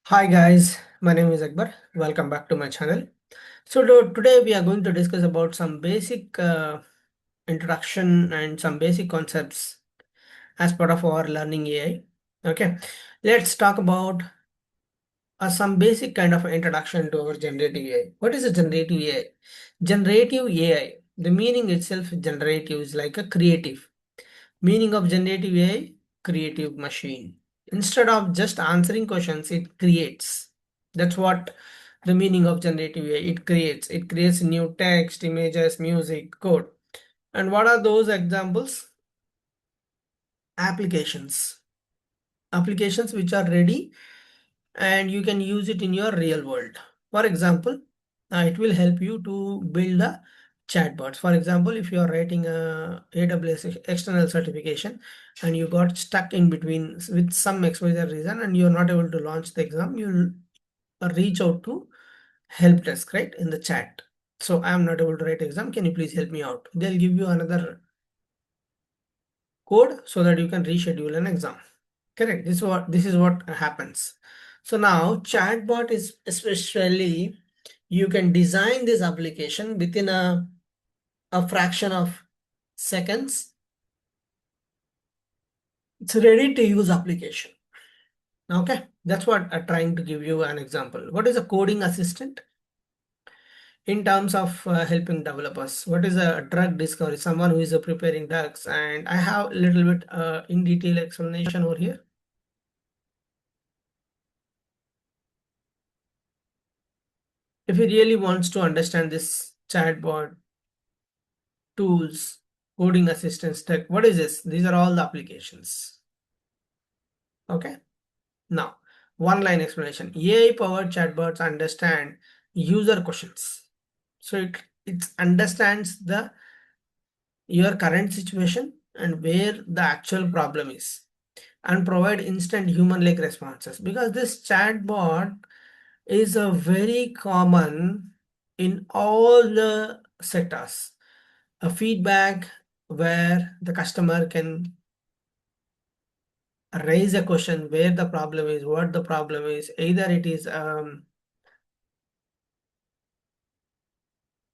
Hi guys, my name is Akbar. Welcome back to my channel. Today we are going to discuss about some basic introduction and some basic concepts as part of our learning AI. Okay, let's talk about some basic kind of introduction to our generative AI. What is a generative AI? Generative AI, the meaning itself, generative is like a creative. Meaning of generative AI, creative machine. Instead of just answering questions, it creates. That's what the meaning of generative AI. It creates. It creates new text, images, music, code. And what are those examples? Applications. Applications which are ready and you can use it in your real world. For example, it will help you to build a chatbots. For example, if you are writing a AWS external certification and you got stuck in between with some XYZ reason and you're not able to launch the exam, you'll reach out to help desk, right, in the chat. So I am not able to write exam. Can you please help me out? They'll give you another code so that you can reschedule an exam. Correct. This is what happens. So now chatbot is especially you can design this application within a fraction of seconds. It's a ready to use application. Okay, that's what I'm trying to give you an example. What is a coding assistant? In terms of helping developers, what is a drug discovery? Someone who is preparing drugs, and I have a little bit in detail explanation over here. If he really wants to understand this chatbot, tools, coding assistance, tech, what is this? These are all the applications. Okay. Now, one line explanation. AI powered chatbots understand user questions. So it understands the your current situation and where the actual problem is and provide instant human-like responses, because this chatbot is a very common in all the sectors. A feedback where the customer can raise a question where the problem is, what the problem is. Either it is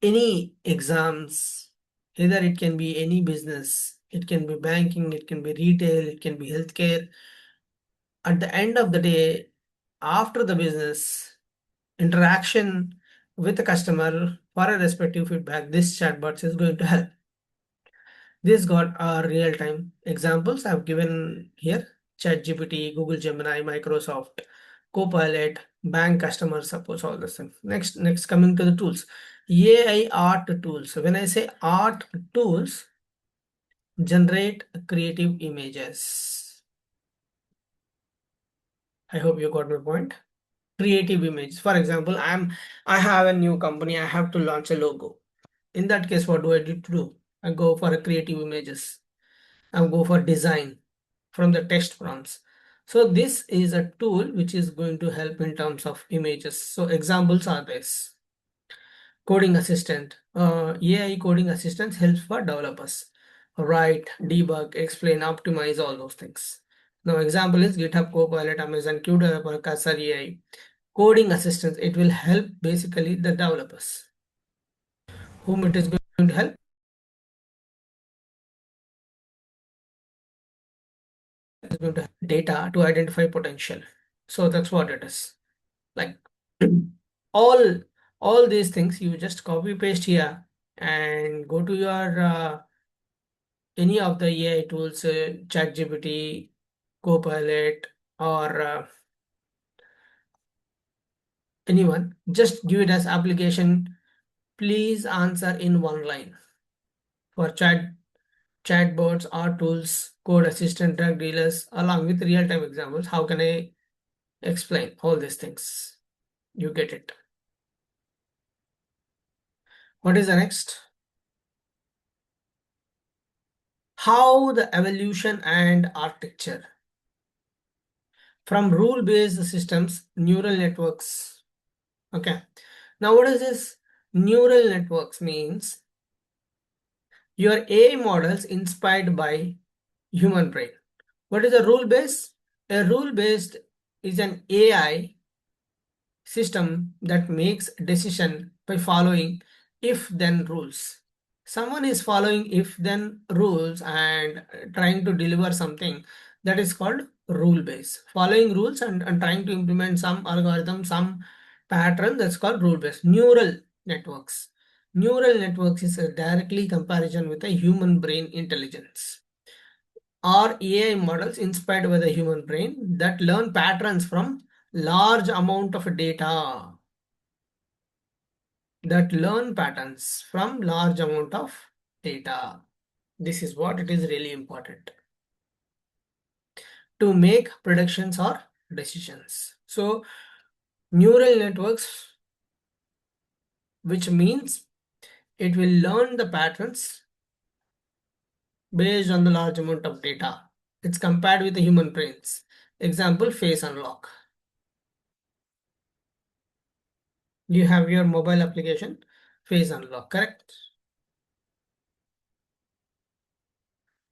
any exams, either it can be any business, it can be banking, it can be retail, it can be healthcare. At the end of the day, after the business interaction with the customer for a respective feedback, this chatbot is going to help. This got real-time examples I've given here. ChatGPT, Google Gemini, Microsoft, Copilot, bank customer support, all this thing. Next coming to the tools. AI art tools. When I say art tools, generate creative images. I hope you got my point. Creative images. For example, I have a new company, I have to launch a logo. In that case, what do I need to do? I go for a creative images. I go for design from the text prompts. So this is a tool which is going to help in terms of images. So examples are this. Coding assistant. AI coding assistance helps for developers. Write, debug, explain, optimize, all those things. Now example is GitHub Copilot, Amazon Q Developer, Cursor AI. Coding assistance, it will help basically the developers. Whom it is going to help? It's going to help data to identify potential. So that's what it is. Like all all these things you just copy paste here and go to your any of the AI tools, ChatGPT, Copilot, or anyone. Just give it as application. Please answer in one line. For chatbots or tools, code assistant, drug dealers, along with real-time examples. How can I explain all these things? You get it. What is the next? How the evolution and architecture. From rule-based systems, neural networks. Okay. Now, what is this? Neural networks means your AI models inspired by human brain. What is a rule-based? A rule-based is an AI system that makes decision by following if-then rules. Someone is following if-then rules and trying to deliver something, that is called rule base. Following rules and trying to implement some algorithm, some pattern, that's called rule base. Neural networks. Neural networks is a directly comparison with a human brain intelligence or AI models inspired by the human brain that learn patterns from large amount of data, that learn patterns from large amount of data. This is what it is really important to make predictions or decisions. So neural networks, which means it will learn the patterns based on the large amount of data. It's compared with the human brains. Example, face unlock. You have your mobile application, face unlock, correct?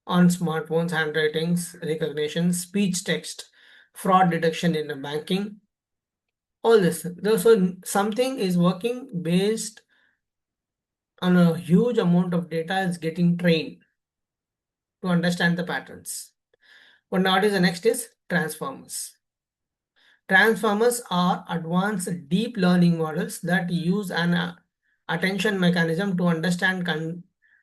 On smartphones, handwritings, recognition, speech text, fraud detection in the banking, all this. So something is working based on a huge amount of data is getting trained to understand the patterns. What now is the next is transformers. Transformers are advanced deep learning models that use an attention mechanism to understand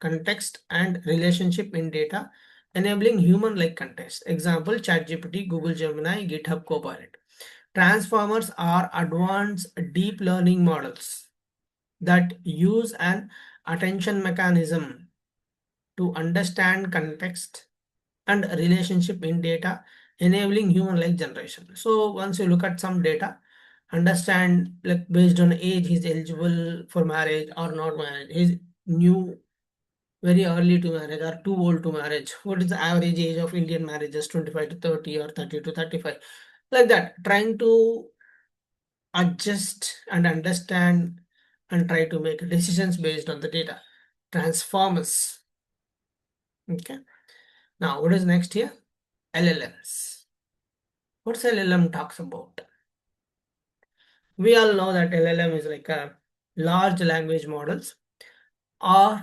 context and relationship in data, enabling human-like context. Example, ChatGPT, Google Gemini, GitHub Copilot. Transformers are advanced deep learning models that use an attention mechanism to understand context and relationship in data, enabling human-like generation. So once you look at some data, understand like based on age, he's eligible for marriage or not marriage. He's new, very early to marriage or too old to marriage. What is the average age of Indian marriages? 25 to 30 or 30 to 35. Like that, trying to adjust and understand and try to make decisions based on the data. Transformers. Okay. Now, what is next here? LLMs. What's LLM talks about? We all know that LLM is like a large language models or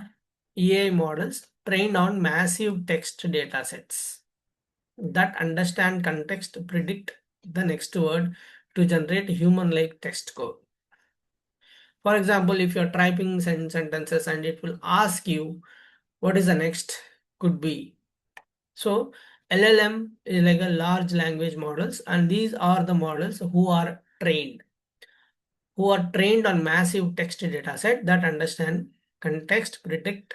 AI models trained on massive text data sets that understand context, predict the next word to generate human-like text code. For example, if you're typing sentences and it will ask you what is the next could be. So LLM is like a large language models, and these are the models who are trained on massive text data set that understand context, predict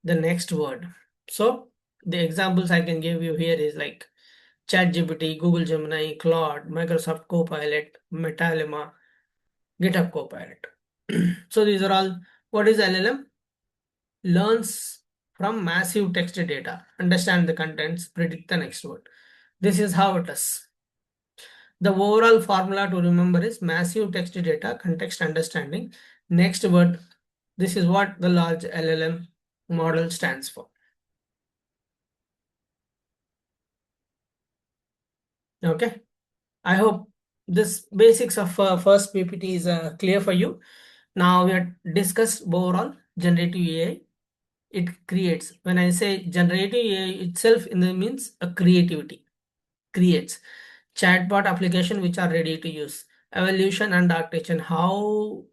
the next word. So the examples I can give you here is like ChatGPT, Google Gemini, Claude, Microsoft Copilot, Metalima, GitHub Copilot. So these are all, what is LLM? Learns from massive text data, understand the contents, predict the next word. This is how it is. The overall formula to remember is massive text data, context understanding, next word. This is what the large LLM model stands for. Okay. I hope this basics of first PPT is clear for you. Now we have discussed overall generative AI. It creates, when I say generative AI itself in the means a creativity, creates chatbot application which are ready to use, evolution and architecture, how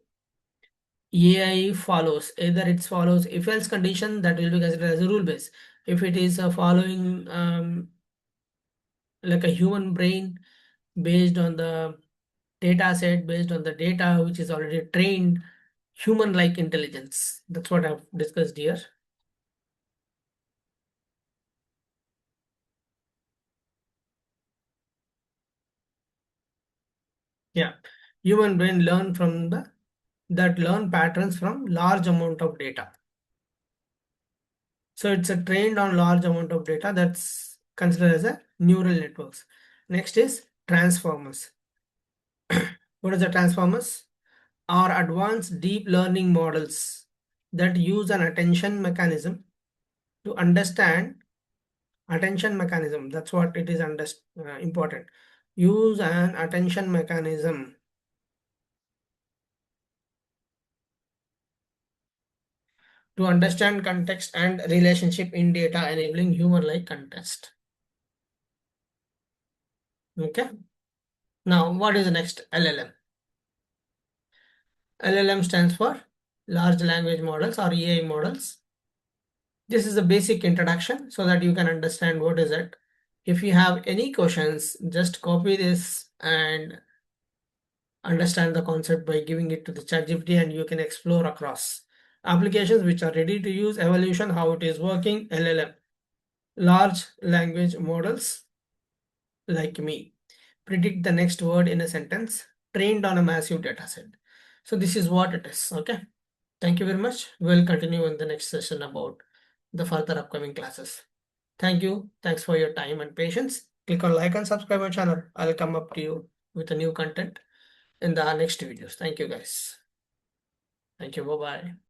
AI follows, either it follows if else condition that will be considered as a rule base. If it is following like a human brain based on the data set, based on the data which is already trained, human like intelligence. That's what I've discussed here. Yeah, human brain learn from the that learn patterns from large amount of data. So it's a trained on large amount of data, that's considered as a neural networks. Next is transformers. What is the transformers? Are advanced deep learning models that use an attention mechanism to understand attention mechanism. That's what it is important. Use an attention mechanism to understand context and relationship in data, enabling human-like context. Okay. Now, what is the next? LLM. LLM stands for large language models or AI models. This is a basic introduction so that you can understand what is it. If you have any questions, just copy this and understand the concept by giving it to the ChatGPT, and you can explore across applications which are ready to use, evolution, how it is working, LLM, large language models like me, predict the next word in a sentence, trained on a massive data set. So this is what it is. Okay. Thank you very much. We'll continue in the next session about the further upcoming classes. Thank you. Thanks for your time and patience. Click on like and subscribe my channel. I'll come up to you with a new content in the next videos. Thank you guys. Thank you. Bye bye.